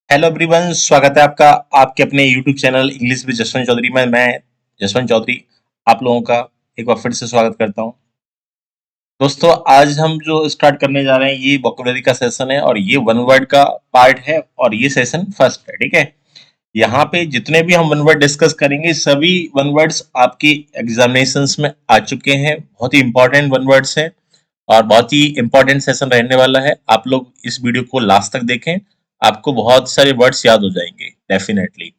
Hello everyone, स्वागत है आपका आपके अपने YouTube channel English with Jaswant Chaudhary में। मैं जसवंत चौधरी आप लोगों का एक बार फिर से स्वागत करता हूं। दोस्तों, आज हम जो स्टार्ट करने जा रहे हैं ये वोकैबुलरी का सेशन है और ये वन वर्ड का पार्ट है और ये सेशन फर्स्ट है। ठीक है, यहाँ पे जितने भी हम वन वर्ड डिस्कस करेंगे सभी वन वर्ड्स आपकी एग्जामिनेशंस में आ चुके हैं। बहुत ही इंपॉर्टेंट वन वर्ड्स हैं और बहुत ही इंपॉर्टेंट सेशन रहने वाला है। आप लोग इस वीडियो को लास्ट तक देखें, आपको बहुत सारे वर्ड्स याद हो जाएंगे डेफिनेटली।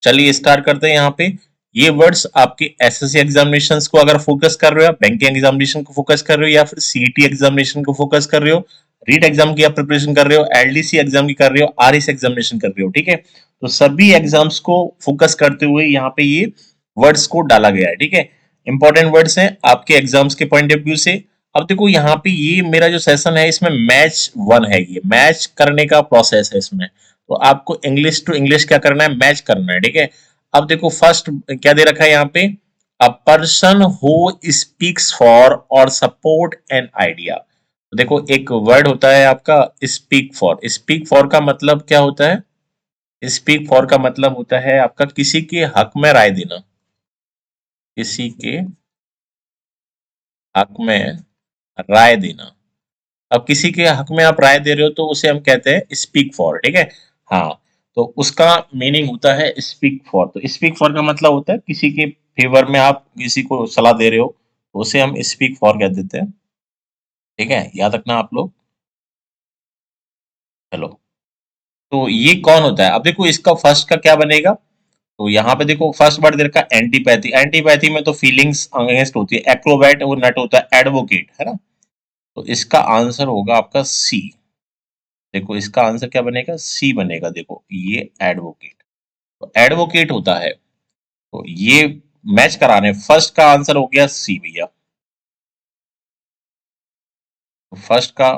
चलिए स्टार्ट करते हैं। यहाँ पे ये वर्ड्स आपके एसएससी एग्जामिनेशंस को अगर फोकस कर रहे हो, आप बैंकिंग एग्जामिनेशन को फोकस कर रहे हो या फिर सीईटी एग्जामिनेशन को फोकस कर रहे हो, रीट एग्जाम की आप प्रिपरेशन कर रहे हो, एलडीसी एग्जाम की कर रहे हो, आरएस एग्जामिनेशन कर रहे हो, ठीक है, तो सभी एग्जाम्स को फोकस करते हुए यहाँ पे ये वर्ड्स को डाला गया है। ठीक है, इंपॉर्टेंट वर्ड्स हैं आपके एग्जाम्स के पॉइंट ऑफ व्यू से। अब देखो यहाँ पे ये मेरा जो सेशन है इसमें मैच वन है, ये मैच करने का प्रोसेस है इसमें। तो आपको इंग्लिश टू इंग्लिश क्या करना है, मैच करना है। ठीक है, अब देखो फर्स्ट क्या दे रखा है यहाँ पे, अ पर्सन हु स्पीक्स फॉर और सपोर्ट एन आइडिया। तो देखो एक वर्ड होता है आपका स्पीक फॉर। स्पीक फॉर का मतलब क्या होता है? स्पीक फॉर का मतलब होता है आपका किसी के हक में राय देना, किसी के हक में राय देना। अब किसी के हक में आप राय दे रहे हो तो उसे हम कहते हैं स्पीक फॉर। ठीक है, हाँ, तो उसका मीनिंग होता है स्पीक फॉर। तो स्पीक फॉर का मतलब होता है किसी के फेवर में आप किसी को सलाह दे रहे हो, तो उसे हम स्पीक फॉर कह देते हैं। ठीक है, याद रखना आप लोग। चलो, तो ये कौन होता है? अब देखो इसका फर्स्ट का क्या बनेगा। तो यहाँ पे देखो फर्स्ट वर्ड दे रखा है एंटीपैथी। एंटीपैथी में तो फीलिंग्स अगेंस्ट होती है। एक्रोबैट वो नट होता है, एडवोकेट है ना। तो इसका आंसर होगा आपका सी। देखो इसका आंसर क्या बनेगा, सी बनेगा। देखो ये एडवोकेट, तो एडवोकेट होता है। तो ये मैच कराने फर्स्ट का आंसर हो गया सी भैया। तो फर्स्ट का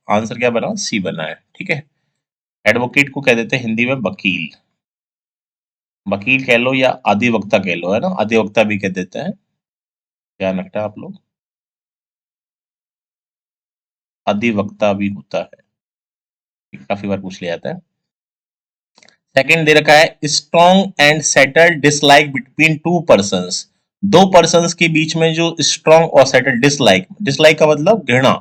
आंसर क्या बना, सी बना है। ठीक है, एडवोकेट को कह देते हैं हिंदी में वकील। वकील कह लो या अधिवक्ता कह लो, है ना, अधिवक्ता भी कह देते हैं। ध्यान रखना आप लोग, अधिवक्ता भी होता है, काफी बार पूछ लिया जाता है। सेकंड दे रखा है strong and settled dislike between two persons. दो पर्संस के बीच में जो स्ट्रॉन्ग और सेटल्ड डिसलाइक, डिसलाइक का मतलब घृणा,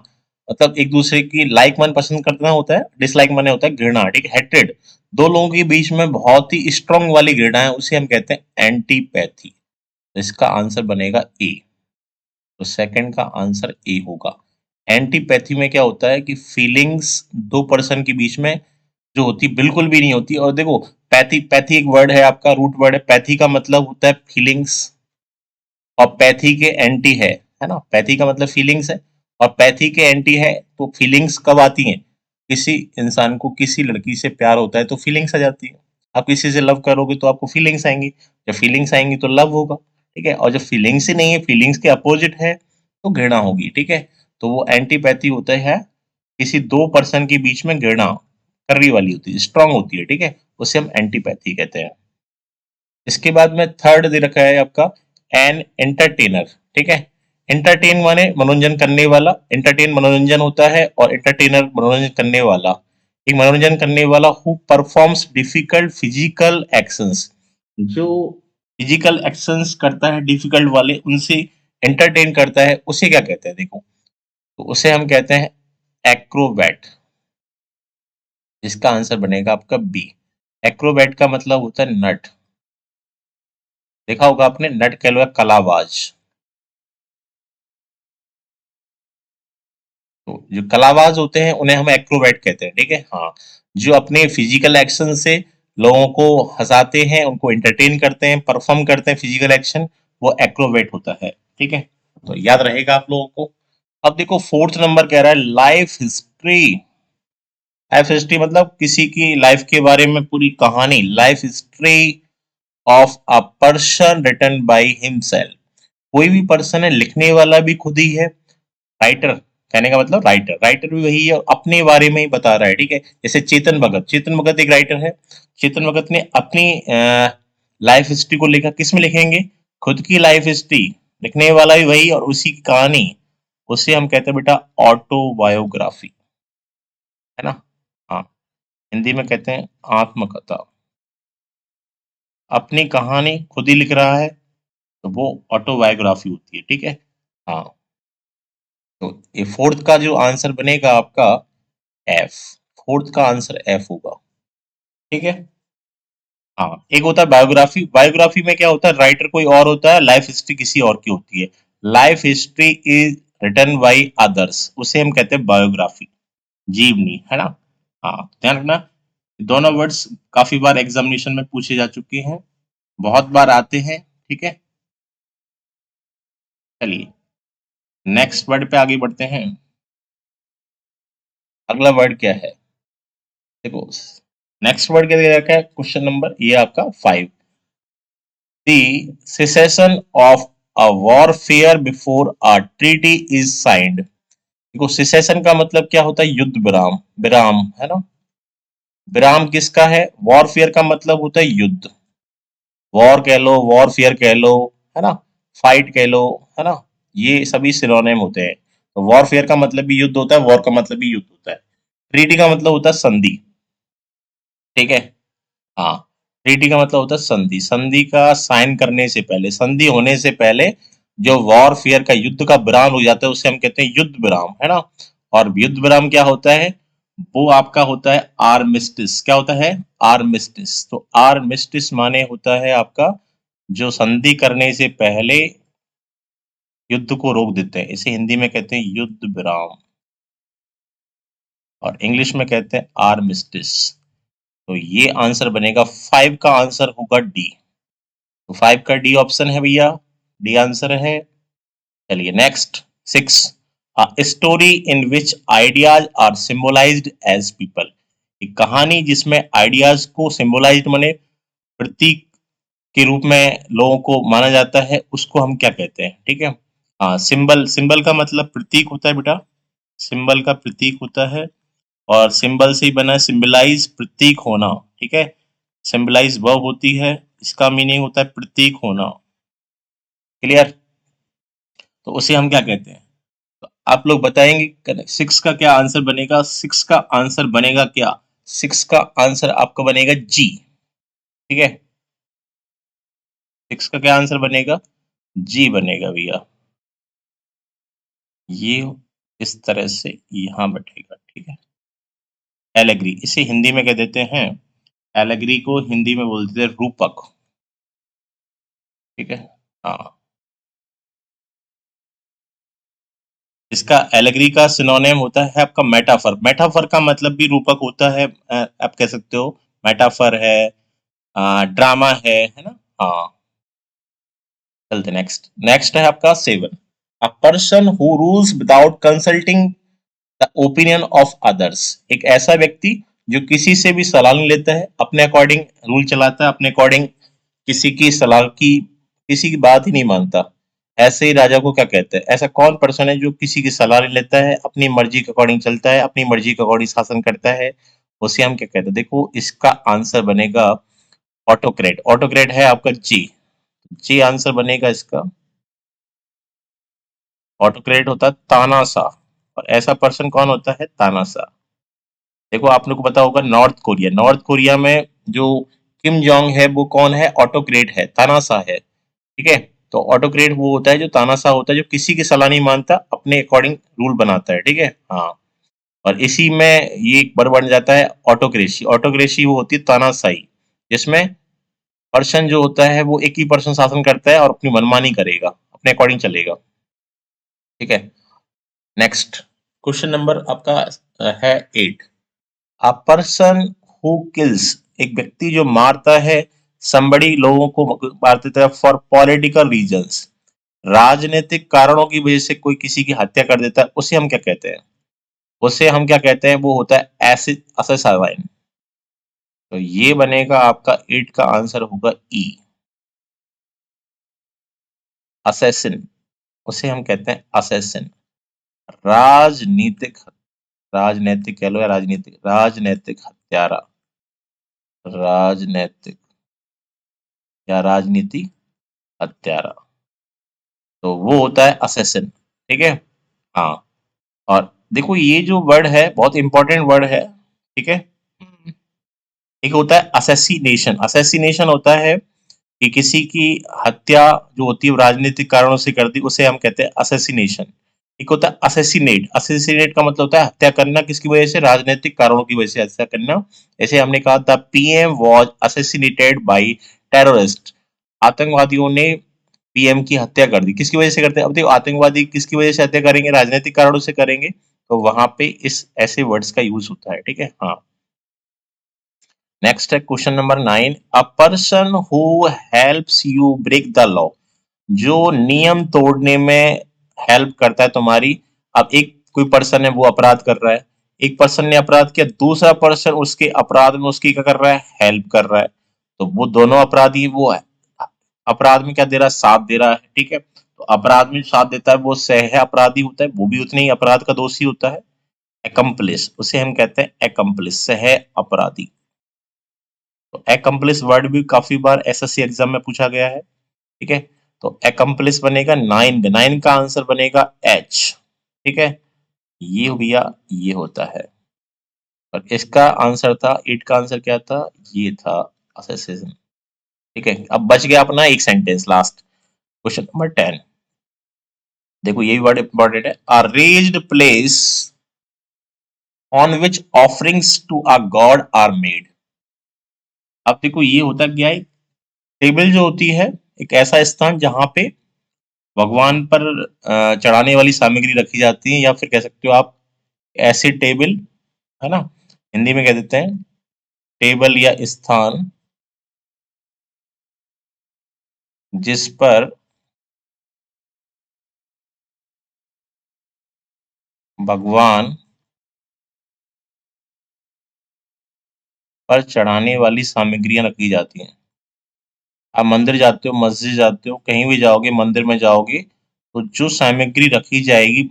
मतलब एक दूसरे की लाइक मन पसंद करना होता है, डिसलाइक माने होता है घृणा। ठीक है, हेट्रेड, दो लोगों के बीच में बहुत ही स्ट्रॉन्ग वाली घृणा है, उसे हम कहते हैं एंटीपैथी। तो इसका आंसर बनेगा ए। तो सेकंड का आंसर ए होगा। एंटीपैथी में क्या होता है कि फीलिंग्स दो पर्सन के बीच में जो होती बिल्कुल भी नहीं होती। और देखो पैथी, पैथी एक वर्ड है आपका, रूट वर्ड है। पैथी का मतलब होता है फीलिंग्स और पैथी के एंटी है ना। पैथी का मतलब फीलिंग्स है और पैथी के एंटी है। तो फीलिंग्स कब आती हैं? किसी इंसान को किसी लड़की से प्यार होता है तो फीलिंग्स आ जाती है। आप किसी से लव करोगे तो आपको फीलिंग्स आएंगी, जब फीलिंग्स आएंगी तो लव होगा। ठीक है, और जब फीलिंग्स ही नहीं है, फीलिंग्स के अपोजिट है, तो घृणा होगी। ठीक है, तो वो एंटीपैथी होता है, किसी दो पर्सन के बीच में घृणा कर्री वाली होती है, स्ट्रांग होती है। ठीक है, उसे हम एंटीपैथी कहते हैं। इसके बाद में थर्ड दे रखा है आपका एन एंटरटेनर। ठीक है, एंटरटेन माने मनोरंजन करने वाला। एंटरटेन मनोरंजन होता है और एंटरटेनर मनोरंजन करने वाला। एक मनोरंजन करने वाला who performs difficult physical actions, जो फिजिकल एक्शंस करता है डिफिकल्ट वाले, उनसे एंटरटेन करता है, उसे क्या कहते हैं? देखो, तो उसे हम कहते हैं एक्रोबैट। इसका आंसर बनेगा आपका बी। एक्रोबैट का मतलब होता है नट। देखा होगा आपने, नट कह लो, कलाबाज। तो जो कलाबाज होते हैं उन्हें हम एक्रोबैट कहते हैं। ठीक है, हाँ, जो अपने फिजिकल एक्शन से लोगों को हंसाते हैं, उनको एंटरटेन करते हैं, परफॉर्म करते हैं फिजिकल एक्शन, वो एक्रोबैट होता है। ठीक है, तो याद रहेगा आप लोगों को। अब देखो फोर्थ नंबर कह रहा है लाइफ हिस्ट्री। लाइफ हिस्ट्री मतलब किसी की लाइफ के बारे में पूरी कहानी, life history of a person written by himself. कोई भी पर्सन है, लिखने वाला भी खुद ही है। राइटर कहने का मतलब राइटर, राइटर भी वही है और अपने बारे में ही बता रहा है। ठीक है, जैसे चेतन भगत, चेतन भगत एक राइटर है। चेतन भगत ने अपनी लाइफ हिस्ट्री को लिखा, किस में लिखेंगे? खुद की लाइफ हिस्ट्री, लिखने वाला भी वही और उसी की कहानी, उसे हम कहते हैं बेटा ऑटोबायोग्राफी, है ना। हाँ, हिंदी में कहते हैं आत्मकथा। अपनी कहानी खुद ही लिख रहा है तो वो ऑटोबायोग्राफी होती है, ठीक है। हाँ, तो ये फोर्थ का जो आंसर बनेगा आपका एफ। फोर्थ का आंसर एफ होगा, ठीक है। हाँ, एक होता है बायोग्राफी। बायोग्राफी में क्या होता है, राइटर कोई और होता है, लाइफ हिस्ट्री किसी और की होती है। Life history is written by others, उसे हम कहते हैं बायोग्राफी, जीवनी, है ना। हाँ, ध्यान रखना, दोनों वर्ड्स काफी बार एग्जामिनेशन में पूछे जा चुके हैं, बहुत बार आते हैं, ठीक है। चलिए नेक्स्ट वर्ड पे आगे बढ़ते हैं। अगला वर्ड क्या है, देखो नेक्स्ट वर्ड क्या दिया है, क्वेश्चन नंबर ये आपका 5, The cessation of a warfare before a treaty is signed। देखो secession का मतलब क्या होता है, युद्ध विराम, विराम, है ना। विराम किसका है, वॉरफेयर का मतलब होता है युद्ध, वॉर कह लो, वॉरफेयर कह लो, है ना, फाइट कह लो, है ना, ये सभी सिनोनिम होते हैं। तो वॉरफेयर का मतलब भी युद्ध होता है, वॉर का मतलब भी युद्ध होता है। ट्रीटी का मतलब होता है संधि, ठीक है। हाँ, ट्रीटी का मतलब होता है संधि। संधि का साइन करने से पहले, संधि होने से पहले जो वॉरफेयर का, युद्ध का विराम हो जाता है उसे हम कहते हैं युद्ध विराम, है ना। और युद्ध विराम क्या होता है, वो आपका होता है आर्मिस्टिस। क्या होता है, आर्मिस्टिस। तो आर्मिस्टिस माने होता है आपका जो संधि करने से पहले युद्ध को रोक देते हैं, इसे हिंदी में कहते हैं युद्ध विराम, और इंग्लिश में कहते हैं आर्मिस्टिस। तो ये आंसर बनेगा, 5 का आंसर होगा डी। तो 5 का डी ऑप्शन है भैया, डी आंसर है। चलिए next 6, story in which ideas are symbolised as people. एक कहानी जिसमें आइडियाज को सिंबलाइज्ड माने प्रतीक के रूप में लोगों को माना जाता है, उसको हम क्या कहते हैं, ठीक है। हाँ, सिंबल, सिंबल का मतलब प्रतीक होता है बेटा, सिंबल का प्रतीक होता है, और सिंबल से ही बना है सिंबलाइज, प्रतीक होना, ठीक है। सिंबलाइज वर्ब होती है, इसका मीनिंग होता है प्रतीक होना, क्लियर। तो उसे हम क्या कहते हैं, तो आप लोग बताएंगे 6 का क्या आंसर बनेगा। 6 का आंसर बनेगा क्या, 6 का आंसर आपका बनेगा जी, ठीक है। 6 का क्या आंसर बनेगा, जी बनेगा भैया। ये इस तरह से यहाँ बैठेगा, ठीक है। एलेग्री, इसे हिंदी में कह देते हैं, एलेग्री को हिंदी में बोलते हैं रूपक, ठीक है। हाँ, इसका एलेग्री का सिनोनिम होता है आपका मेटाफर। मेटाफर का मतलब भी रूपक होता है, आप कह सकते हो मेटाफर है, ड्रामा है ना। हाँ, चलते नेक्स्ट। नेक्स्ट है आपका 7, अ person who rules without consulting the opinion of others. एक ऐसा व्यक्ति जो किसी से भी सलाह नहीं लेता है, अपने अकॉर्डिंग रूल चलाता है, अपने अकॉर्डिंग किसी की सलाह की, किसी की बात ही नहीं मानता, ऐसे ही राजा को क्या कहते हैं। ऐसा कौन पर्सन है जो किसी की सलाह नहीं लेता है, अपनी मर्जी के अकॉर्डिंग चलता है, अपनी मर्जी के अकॉर्डिंग शासन करता है, उसे हम क्या कहते हैं। देखो इसका आंसर बनेगा ऑटोक्रेट। ऑटोक्रेट है आपका जी, जी आंसर बनेगा इसका। ऑटोक्रेट होता है तानाशाह, और ऐसा पर्सन कौन होता है, तानाशाह। देखो आप लोग को पता होगा नॉर्थ कोरिया, नॉर्थ कोरिया में जो किम जोंग है वो कौन है, ऑटोक्रेट है, तानाशाह है, ठीक है। तो ऑटोक्रेट वो होता है जो तानाशाह होता है, जो किसी की सलाह नहीं मानता, अपने अकॉर्डिंग रूल बनाता है, ठीक है। हाँ, और इसी में ये एक वर्ड बन जाता है ऑटोक्रेसी। ऑटोक्रेसी वो होती है तानाशाही, जिसमें पर्सन जो होता है वो एक ही पर्सन शासन करता है और अपनी मनमानी करेगा, अपने अकॉर्डिंग चलेगा, ठीक है। नेक्स्ट क्वेश्चन नंबर आपका है 8, अ पर्सन हु किल्स, एक व्यक्ति जो मारता है, somebody लोगों को मारते थे फॉर पॉलिटिकल रीजंस, राजनीतिक कारणों की वजह से कोई किसी की हत्या कर देता है, उसे हम क्या कहते हैं, उसे हम क्या कहते हैं, वो होता है एसिड असासाइन। तो ये बनेगा आपका 8 का आंसर होगा ई, असैसिन, उसे हम कहते हैं असैसिन। राजनीतिक, राजनैतिक कह लो या राजनीतिक, राजनैतिक हत्यारा, राजनैतिक या राजनीति हत्यारा, तो वो होता है असैसिन, ठीक है। हाँ, और देखो ये जो वर्ड है बहुत इंपॉर्टेंट वर्ड है, ठीक है। एक होता है असेसिनेशन। असेसिनेशन होता है कि किसी की हत्या जो होती है वो राजनीतिक कारणों से कर दी, उसे हम कहते हैं असेसिनेशन। एक होता है असेसिनेट। असेसिनेट का मतलब होता है हत्या करना, किसकी वजह से? राजनीतिक कारणों की वजह से हत्या करना। जैसे हमने कहा the PM was assassinated bye terrorist. आतंकवादियों ने पीएम की हत्या कर दी। किसकी वजह से करते हैं? अब देखो, आतंकवादी किसकी वजह से हत्या करेंगे? राजनीतिक कारणों से करेंगे, तो वहां पे इस ऐसे वर्ड्स का यूज होता है। ठीक है, हाँ। नेक्स्ट है question number 9। A person who helps you break the law. जो नियम तोड़ने में हेल्प करता है तुम्हारी। अब एक कोई पर्सन है, वो अपराध कर रहा है, एक पर्सन ने अपराध किया, दूसरा पर्सन उसके अपराध में उसकी क्या कर रहा है? हेल्प कर रहा है। तो वो दोनों अपराधी, वो है अपराध में क्या दे रहा है? साथ दे रहा है। ठीक है, तो अपराध में साथ देता है वो सह अपराधी होता है, वो भी उतने ही अपराध का दोषी होता है। एकम्प्लिस, उसे हम कहते हैं एकम्प्लिस, सह अपराधी। तो एकम्प्लिस वर्ड भी काफी बार एसएससी एग्जाम में पूछा गया है। ठीक है, तो एकम्प्लिस बनेगा 9 में, 9 का आंसर बनेगा एच। ठीक है, ये हो गया, ये होता है। और इसका आंसर था 8 का आंसर क्या था? ये था असेसिनेशन। ठीक है, अब बच गया अपना एक सेंटेंस लास्ट। Question number 10। देखो ये भी वर्ड इंपॉर्टेंट है। A raised place on which offerings to a god are made. अब देखो ये होता क्या है? टेबल जो होती है, एक ऐसा स्थान जहां पे भगवान पर चढ़ाने वाली सामग्री रखी जाती है, या फिर कह सकते हो आप ऐसे टेबल, है ना, हिंदी में कह देते हैं टेबल या स्थान, जिस पर भगवान पर चढ़ाने वाली सामग्रियां रखी जाती हैं। आप मंदिर जाते हो, मस्जिद जाते हो, कहीं भी जाओगे, मंदिर में जाओगे, तो जो सामग्री रखी जाएगी,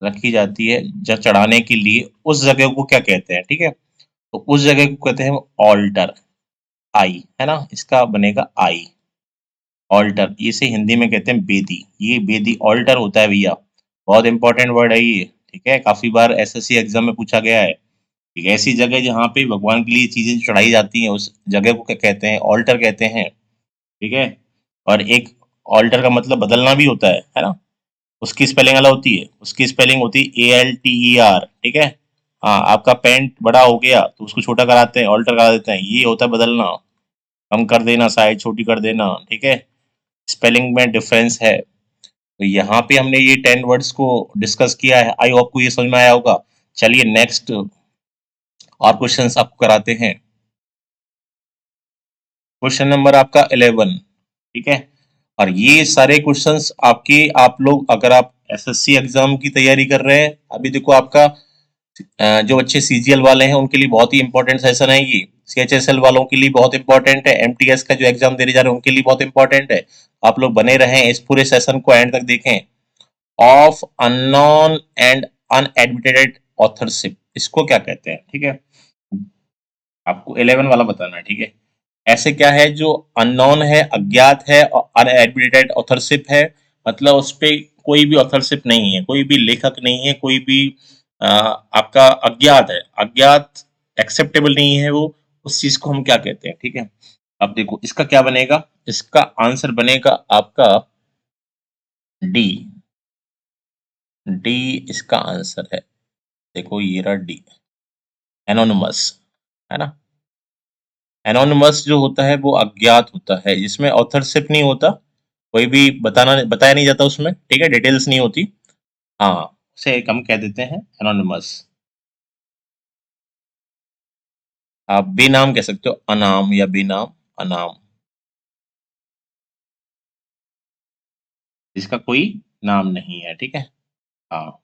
रखी जाती है जब चढ़ाने के लिए, उस जगह को क्या कहते हैं? ठीक है, तो उस जगह को कहते हैं ऑल्टर। आई, है ना, इसका बनेगा आई। ऑल्टर, इसे हिंदी में कहते हैं बेदी। ये बेदी ऑल्टर होता है भैया। बहुत इंपॉर्टेंट वर्ड है ये। ठीक है, काफी बार एसएससी एग्जाम में पूछा गया है। एक ऐसी जगह जहाँ पे भगवान के लिए चीजें चढ़ाई जाती हैं, उस जगह को क्या कहते हैं? ऑल्टर कहते हैं। ठीक है, और एक ऑल्टर का मतलब बदलना भी होता है ना। उसकी स्पेलिंग अलग होती है, उसकी स्पेलिंग होती है ALTER। ठीक है, हाँ, आपका पैंट बड़ा हो गया तो उसको छोटा कराते हैं, ऑल्टर करा देते हैं, ये होता है बदलना, कम कर देना, साइज छोटी कर देना। ठीक है, स्पेलिंग में डिफरेंस है। तो यहाँ पे हमने ये 10 वर्ड्स को डिस्कस किया है। आई होप को ये समझ में आया होगा। चलिए नेक्स्ट और क्वेश्चंस आपको कराते हैं। क्वेश्चन नंबर आपका 11। ठीक है, और ये सारे क्वेश्चंस आपके, आप लोग अगर आप एसएससी एग्जाम की तैयारी कर रहे हैं, अभी देखो आपका जो बच्चे सीजीएल वाले हैं उनके लिए बहुत ही इंपॉर्टेंट सेशन है ये। सीएचएसएल वालों के लिए बहुत इंपॉर्टेंट है। एमटीएस का जो एग्जाम देने जा रहे हैं उनके लिए बहुत इंपॉर्टेंट है। आप लोग बने रहें, इस पूरे सेशन को एंड तक देखें। ऑफ अननोन एंड अनएडमिटेड ऑथरशिप, इसको क्या कहते हैं? ठीक है, आपको 11 वाला बताना है। ठीक है, ऐसे क्या है जो अननोन है, अज्ञात है, और अनएडमिटेड ऑथरशिप है, मतलब उस पे कोई भी ऑथरशिप नहीं है, कोई भी लेखक नहीं है, कोई भी आपका अज्ञात है, अज्ञात एक्सेप्टेबल नहीं है वो, उस चीज को हम क्या कहते हैं? ठीक है, अब देखो इसका क्या बनेगा। इसका आंसर बनेगा आपका डी। डी इसका आंसर है। देखो ये रहा डी, एनोनिमस, है ना। एनोनिमस जो होता है वो अज्ञात होता है, जिसमें ऑथरशिप नहीं होता, कोई भी बताया नहीं जाता उसमें। ठीक है, डिटेल्स नहीं होती। हाँ, उसे एक हम कह देते हैं एनोनिमस। आप बेनाम कह सकते हो, अनाम या बेनाम, अनाम, जिसका कोई नाम नहीं है। ठीक है, हाँ।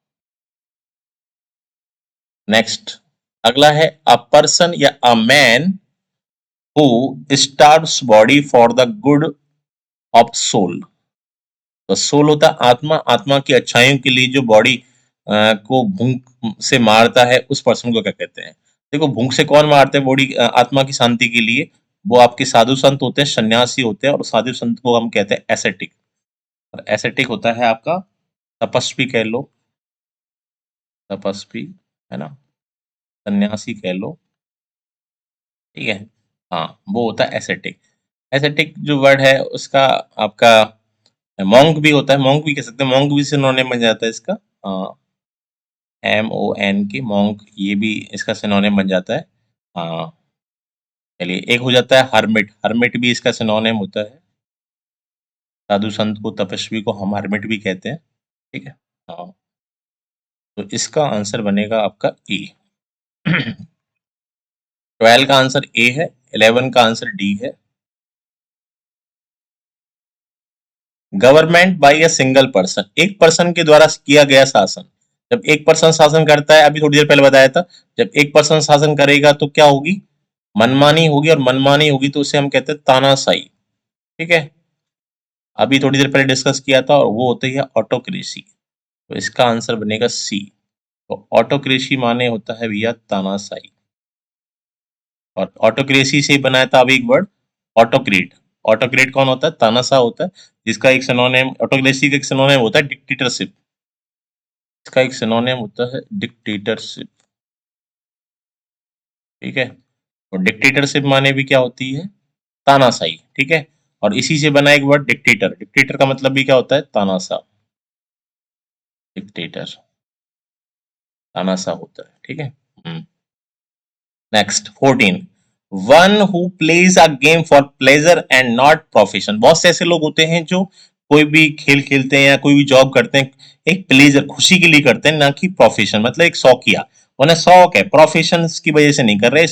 नेक्स्ट, अगला है अ पर्सन या a man who starves body for the good of soul. तो सोल होता है आत्मा, आत्मा की अच्छाइयों के लिए जो बॉडी को भूख से मारता है, उस पर्सन को क्या कहते हैं? देखो, भूख से कौन मारते हैं बॉडी, आत्मा की शांति के लिए? वो आपके साधु संत होते हैं, सन्यासी होते हैं, और साधु संत को हम कहते हैं एसेटिक। और एसेटिक होता है आपका तपस्वी कह लो, तपस्वी, है ना, सन्यासी कह लो। ठीक है। हाँ, वो होता है एसेटिक। एसेटिक जो वर्ड है उसका आपका मॉन्क भी होता है, मॉन्क भी कह सकते हैं, मॉन्क भी सिनोनिम बन जाता है इसका। MON की मॉन्क, ये भी इसका सिनोनिम बन जाता है। हाँ, चलिए एक हो जाता है हर्मिट, हर्मिट भी इसका सिनोनिम होता है। साधु संत को, तपस्वी को हम हर्मिट भी कहते हैं। ठीक है। हाँ, तो इसका आंसर बनेगा आपका ए। 12 का आंसर ए है, 11 का आंसर डी है। Government by a single person, एक पर्सन के द्वारा किया गया शासन। जब एक पर्सन शासन करता है, अभी थोड़ी देर पहले बताया था, जब एक पर्सन शासन करेगा तो क्या होगी, मनमानी होगी, और मनमानी होगी तो उसे हम कहते हैं तानाशाही। ठीक है। अभी थोड़ी देर पहले डिस्कस किया था, और वो होती है ऑटोक्रेसी। तो इसका आंसर बनेगा सी। तो ऑटोक्रेसी माने होता है भैया तानाशाही। और ऑटोक्रेसी से ही बनाया था अभी एक वर्ड, ऑटोक्रेट। ऑटोक्रेट कौन होता है, तानाशाह होता है, जिसका एक सिनोनिम, ऑटोक्रेसी का एक सिनोनिम होता है डिक्टेटरशिप। इसका एक सिनोनिम होता है डिक्टेटरशिप। ठीक है। और डिक्टेटरशिप माने भी क्या होती है, तानाशाही। ठीक है। और इसी से बना एक वर्ड डिक्टेटर, डिक्टेटर का मतलब भी क्या होता है, तानाशाह। डिक्टेटर तानाशाह होता है। ठीक है। Next 14, one who plays a game for pleasure and not profession. बहुत से ऐसे लोग होते हैं जो कोई भी खेल खेलते हैं या कोई भी जॉब करते हैं एक प्लेजर, खुशी के लिए करते हैं, ना कि प्रोफेशन, मतलब एक शौकिया। उन्हें शौक है, प्रोफेशन की वजह से नहीं कर रहे,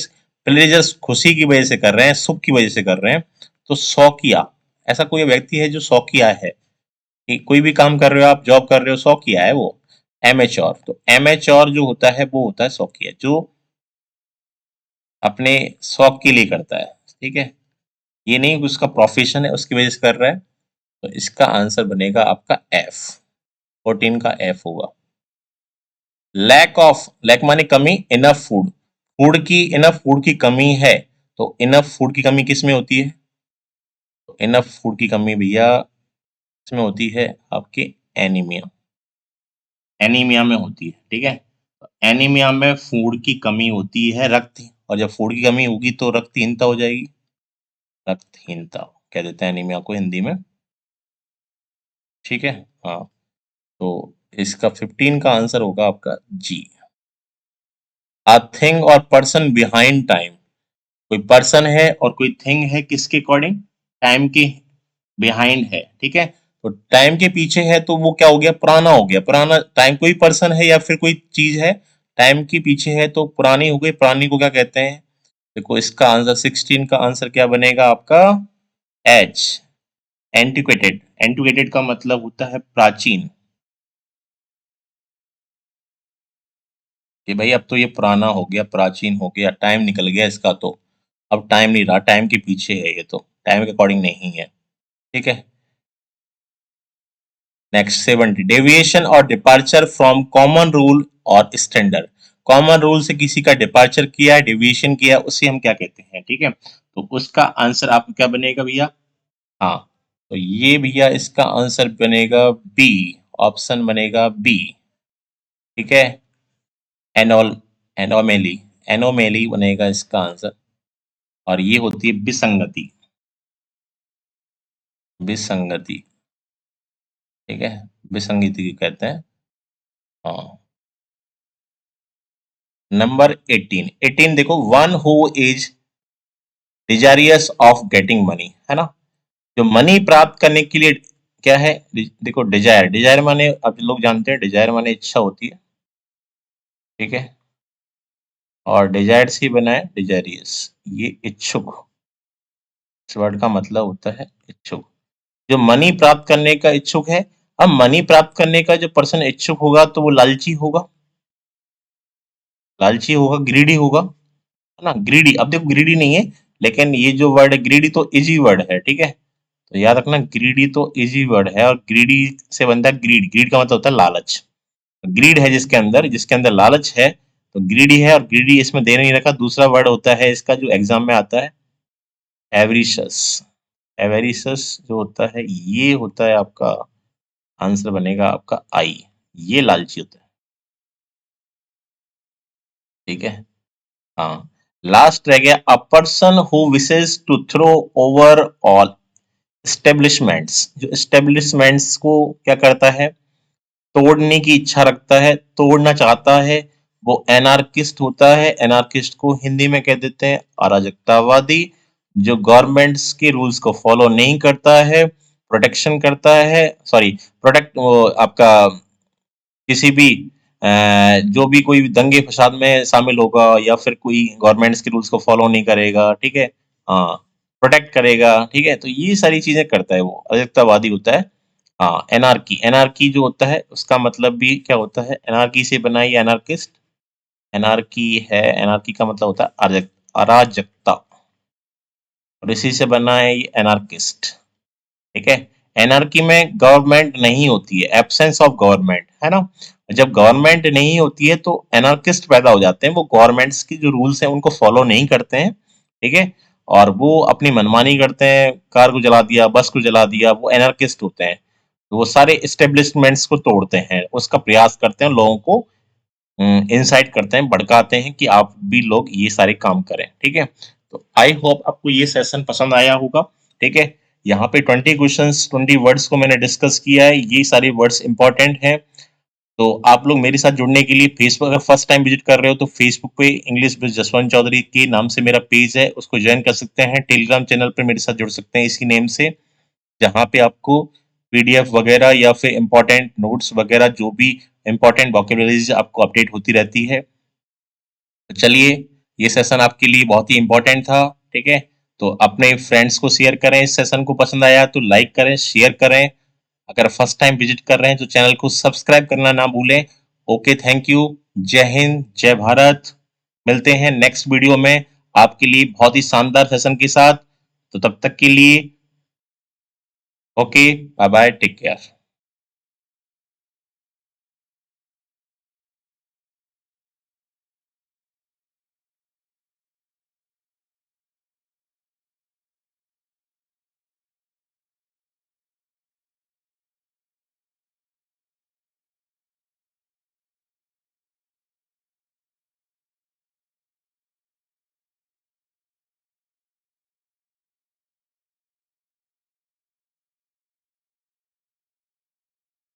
प्लेजर खुशी की वजह से कर रहे हैं, सुख की वजह से कर रहे हैं। तो शौकिया, ऐसा कोई व्यक्ति है जो शौकिया है, कि कोई भी काम कर रहे हो आप, जॉब कर रहे हो, शौकिया है वो। एमेच्योर, तो एमेच्योर जो होता है वो होता है शौकिया, जो अपने शौक के लिए करता है। ठीक है। ये नहीं कि उसका प्रोफेशन है उसकी वजह से कर रहा है। तो इसका आंसर बनेगा आपका एफ। 14 का एफ होगा। लैक ऑफ, लैक माने कमी, इनफ फूड, फूड की, इनफ फूड की कमी है। तो इनफ फूड की कमी किस में होती है, तो इनफ फूड की कमी भैया इसमें होती है आपके एनीमिया, एनीमिया में होती है। ठीक है। एनीमिया में फूड की कमी होती है, रक्त, और जब फूड की कमी होगी तो रक्तहीनता हो जाएगी। रक्तहीनता कह देते हैं एनीमिया को हिंदी में। ठीक है। हाँ, तो इसका 15 का आंसर होगा आपका जी। अ थिंग और पर्सन बिहाइंड टाइम, कोई पर्सन है और कोई थिंग है किसके अकॉर्डिंग, टाइम के बिहाइंड है। ठीक है। तो टाइम के पीछे है तो वो क्या हो गया, पुराना हो गया। पुराना टाइम, कोई पर्सन है या फिर कोई चीज है, टाइम के पीछे है तो पुरानी हो गई, पुरानी को क्या कहते हैं। देखो इसका आंसर 16 का आंसर क्या बनेगा आपका, एच, एंटिक्वेटेड। एंटिक्वेटेड का मतलब होता है प्राचीन, कि भाई अब तो ये पुराना हो गया, प्राचीन हो गया, टाइम निकल गया इसका, तो अब टाइम नहीं रहा, टाइम के पीछे है, ये तो टाइम के अकॉर्डिंग नहीं है। ठीक है। नेक्स्ट 70, डेविएशन और डिपार्चर फ्रॉम कॉमन रूल और स्टैंडर्ड। कॉमन रूल से किसी का डिपार्चर किया है, डेविएशन किया है, उसे हम क्या कहते हैं। ठीक है। तो उसका आंसर आपको क्या बनेगा भैया, हाँ, तो ये भैया इसका आंसर बनेगा बी, ऑप्शन बनेगा बी। ठीक है। एनोल, एनोमेली, एनोमेली बनेगा इसका आंसर। और ये होती है विसंगति, विसंगति। ठीक है। विसंगति कहते हैं। हाँ। नंबर 18, 18 देखो, one who is desirous of getting money, है ना, जो मनी प्राप्त करने के लिए क्या है, देखो डिजायर, डिजायर माने अब लोग जानते हैं, डिजायर माने इच्छा होती है। ठीक है। और डिजायर से बना है डिजारियस, ये इच्छुक, इस वर्ड का मतलब होता है इच्छुक, जो मनी प्राप्त करने का इच्छुक है। अब मनी प्राप्त करने का जो पर्सन इच्छुक होगा तो वो लालची होगा, लालची होगा, ग्रीडी होगा, है ना, ग्रीडी। अब देखो ग्रीडी नहीं है, लेकिन ये जो वर्ड है ग्रीडी तो इजी वर्ड है। ठीक है। तो याद रखना ग्रीडी तो इजी वर्ड है, और ग्रीडी से बनता है ग्रीड, ग्रीड का मतलब होता है लालच। ग्रीड है जिसके अंदर, जिसके अंदर लालच है, तो ग्रीडी है, और ग्रीडी इसमें दे नहीं रखा। दूसरा वर्ड होता है इसका जो एग्जाम में आता है, एवरिशस। एवरिशस जो होता है ये होता है आपका, आंसर बनेगा आपका आई, ये लालची होता है। ठीक है। हाँ, लास्ट रह गया, a person who wishes to throw over all establishments. जो एस्टेब्लिशमेंट्स को क्या करता है, तोड़ने की इच्छा रखता है, तोड़ना चाहता है, वो एनार्किस्ट होता है। एनार्किस्ट को हिंदी में कह देते हैं अराजकतावादी। जो गवर्नमेंट्स के रूल्स को फॉलो नहीं करता है, प्रोटेक्शन करता है, सॉरी प्रोटेक्ट, आपका किसी भी जो भी कोई दंगे फसाद में शामिल होगा या फिर कोई गवर्नमेंट्स के रूल्स को फॉलो नहीं करेगा, ठीक है, हाँ, प्रोटेक्ट करेगा, ठीक है, तो ये सारी चीजें करता है, वो अराजकतावादी होता है। हाँ, एनार्की, एनार्की जो होता है उसका मतलब भी क्या होता है, एनार्की से बना ही एनार्किस्ट। एनार्की है, एनार्की का मतलब होता है अराजकता, और इसी से बना है ये एनार्किस्ट। ठीक है, एनार्की में गवर्नमेंट नहीं होती है, एब्सेंस ऑफ गवर्नमेंट है ना। जब गवर्नमेंट नहीं होती है तो एनार्किस्ट पैदा हो जाते हैं, वो गवर्नमेंट्स की जो रूल्स हैं उनको फॉलो नहीं करते हैं, ठीक है, और वो अपनी मनमानी करते हैं, कार को जला दिया, बस को जला दिया, वो एनार्किस्ट होते हैं। तो वो सारे एस्टेब्लिशमेंट्स को तोड़ते हैं, उसका प्रयास करते हैं, लोगों को इंसाइट करते हैं, भड़काते हैं कि आप भी लोग ये सारे काम करें, ठीक है। तो आई होप आपको ये सेशन पसंद आया होगा, ठीक है। यहाँ पे 20 क्वेश्चंस 20 वर्ड्स को मैंने डिस्कस किया है, ये सारे वर्ड्स इंपॉर्टेंट हैं। तो आप लोग मेरे साथ जुड़ने के लिए फेसबुक, अगर फर्स्ट टाइम विजिट कर रहे हो तो फेसबुक पे इंग्लिश विद जसवंत चौधरी के नाम से मेरा पेज है, उसको ज्वाइन कर सकते हैं। टेलीग्राम चैनल पे मेरे साथ जुड़ सकते हैं इसी नेम से, जहाँ पे आपको पीडीएफ वगैरह या फिर इंपॉर्टेंट नोट्स वगैरह, जो भी इंपॉर्टेंट वोकेबलरीज आपको अपडेट होती रहती है। तो चलिए, ये सेशन आपके लिए बहुत ही इंपॉर्टेंट था, ठीक है। तो अपने फ्रेंड्स को शेयर करें, इस सेशन को पसंद आया तो लाइक करें, शेयर करें। अगर फर्स्ट टाइम विजिट कर रहे हैं तो चैनल को सब्सक्राइब करना ना भूलें। Okay, thank you. जय हिंद, जय भारत। मिलते हैं नेक्स्ट वीडियो में आपके लिए बहुत ही शानदार सेशन के साथ। तो तब तक के लिए okay, bye bye, take care.